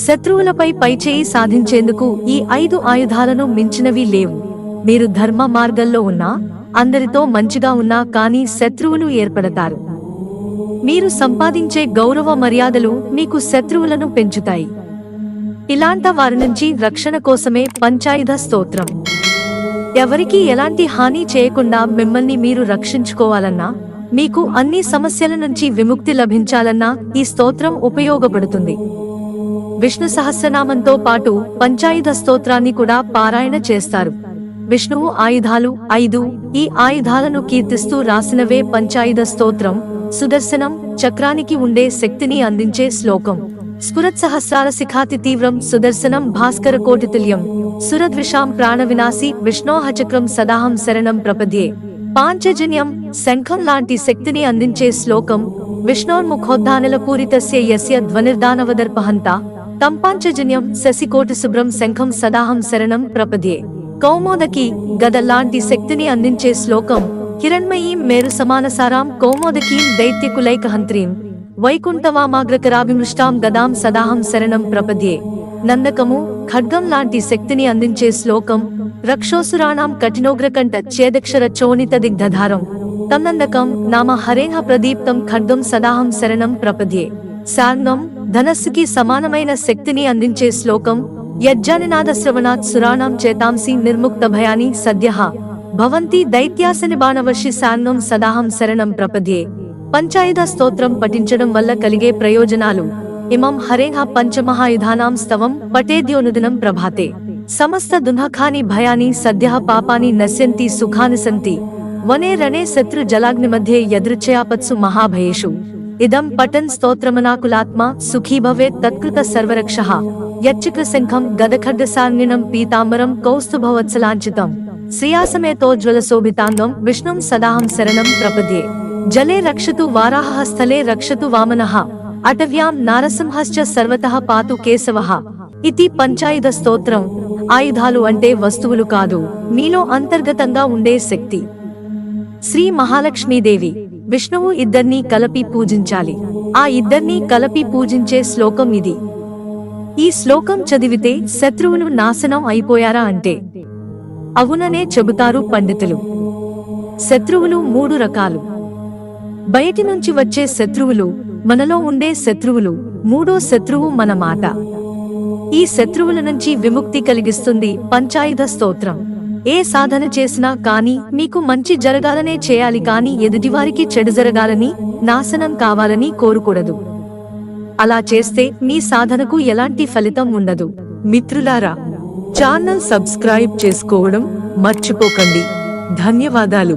శత్రువులపై పైచేయి సాధించేందుకు ఈ 5 ఆయుధాలను మించినవి లేవు. మీరు ధర్మ మార్గంలో ఉన్నా, అందరితో మంచిగా ఉన్నా కానీ శత్రువులు ఏర్పడతారు. మీరు సంపాదించే గౌరవ మర్యాదలు మీకు శత్రువులను పెంచుతాయి. ఇలాంటి వారి నుంచి రక్షణ కోసమే పంచాయుధ స్తోత్రం. ఎవరికీ ఎలాంటి హాని చేయకుండా మిమ్మల్ని మీరు రక్షించుకోవాలన్నా, మీకు అన్ని సమస్యల నుంచి విముక్తి లభించాలన్నా ఈ స్తోత్రం ఉపయోగపడుతుంది. విష్ణు సహస్రనామంతో పాటు పంచాయుధ స్తోత్రాన్ని కూడా పారాయణ చేస్తారు. విష్ణువు ఆయుధాలు 5. ఈ ఆయుధాలను కీర్తిస్తూ రాసినవే పంచాయుధ స్తోత్రం. సుదర్శనం చక్రానికి ఉండే శక్తిని అందించే శ్లోకం. స్ఫురత్సహస్రార శిఖాతి తీవ్రం సుదర్శనం భాస్కర కోటితుల్యం సురద్విషాం ప్రాణవినాశి విష్ణోః చక్రం సదాహం శరణం ప్రపద్యే. పాంచజన్యం శంఖం లాంటి శక్తిని అందించే శ్లోకం. విష్ణోర్ముఖోద్ధానల పూరితస్య యస్య ధ్వనిర్దానవదర్పహంత తం పాంచజన్యం శశికోటి శుభ్రం శంఖం సదాహం శరణం ప్రపద్యే. కౌమోదకి గద లాంటి శక్తిని అందించే శ్లోకం. హిరణ్మయీం మేరు సమానసారాం కౌమోదకీం దైత్యకులైకహంత్రీం వైకుంఠవామాగ్రకరాభిమృష్టాం గదాం సదాహం శరణం ప్రపద్యే. నందకము ఖడ్గం లాంటి శక్తిని అందించే శ్లోకం. రక్షోసురాణాం కఠినోగ్రకంఠ ఛేదక్షర చోణిత దిగ్ధధారం తన్నందకం నామ హరేహ ప్రదీప్తం ఖడ్గం సదాహం శరణం ప్రపద్యే. శార్ంగం ధనస్సుకి సమానమైన శక్తిని అందించే శ్లోకం. యజ్జానినాద శ్రవణాత్ సురాణాం చేతాంసి నిర్ముక్త భయాని సద్యః భవంతి దైత్యాసని బాణవర్షి శార్ంగం సదాహం శరణం ప్రపద్యే. పంచాయుధ స్తోత్రం పఠించడం వల్ల కలిగే ప్రయోజనాలు. ఇమం హరేహ పంచమహాయుధానాం స్తవం పఠేద్యోనుదినం ప్రభాతే సమస్త దుఃఖాని భయాని సద్యః పాపాని నశ్యంతి సుఖాని సంతి వనే రణే శత్రు జలాగ్ని మధ్యే యదృచ్ఛయాపత్సు మహాభయేషు ఇదం పఠన్ స్తోత్రమనాకులాత్మా సుఖీ భవేత్ తత్కృత సర్వరక్షః. యచ్చక్రశంఖం గదఖడ్గసార్ణినం పీతాంబరం కౌస్తుభవత్సలాంచితం శ్రియాసమేతోజ్వలశోభితాంగం విష్ణుం సదాహం శరణం ప్రపద్యే. జలే రక్షతు వారాహః స్థలే రక్షతు వామనః అటవ్యాం నారసింహశ్చ సర్వతః పాతు కేశవః. ఇది పంచాయుధ స్తోత్రం. ఆయుధాలు అంటే వస్తువులు కాదు, మీలో అంతర్గతంగా ఉండే శక్తి. శ్రీ మహాలక్ష్మీదేవి విష్ణువు ఇద్దర్నీ కలిపి పూజించాలి. ఆ ఇద్దర్నీ కలిపి పూజించే శ్లోకం ఇది. ఈ శ్లోకం చదివితే శత్రువులు నాశనం అయిపోయారా అంటే అవుననే చెబుతారు పండితులు. శత్రువులు 3 రకాలు. బయటి నుంచి వచ్చే శత్రువులు, మనలో ఉండే శత్రువులు, మూడో శత్రువు మన మాట. ఈ శత్రువుల నుంచి విముక్తి కలిగిస్తుంది పంచాయుధ స్తోత్రం. ఏ సాధన చేసినా కానీ మీకు మంచి జరగాలనే చేయాలి కానీ ఎదుటివారికి చెడు జరగాలని, నాశనం కావాలని కోరుకూడదు. అలా చేస్తే మీ సాధనకు ఎలాంటి ఫలితం ఉండదు. మిత్రులారా, ఛానల్ సబ్స్క్రైబ్ చేసుకోవడం మర్చిపోకండి. ధన్యవాదాలు.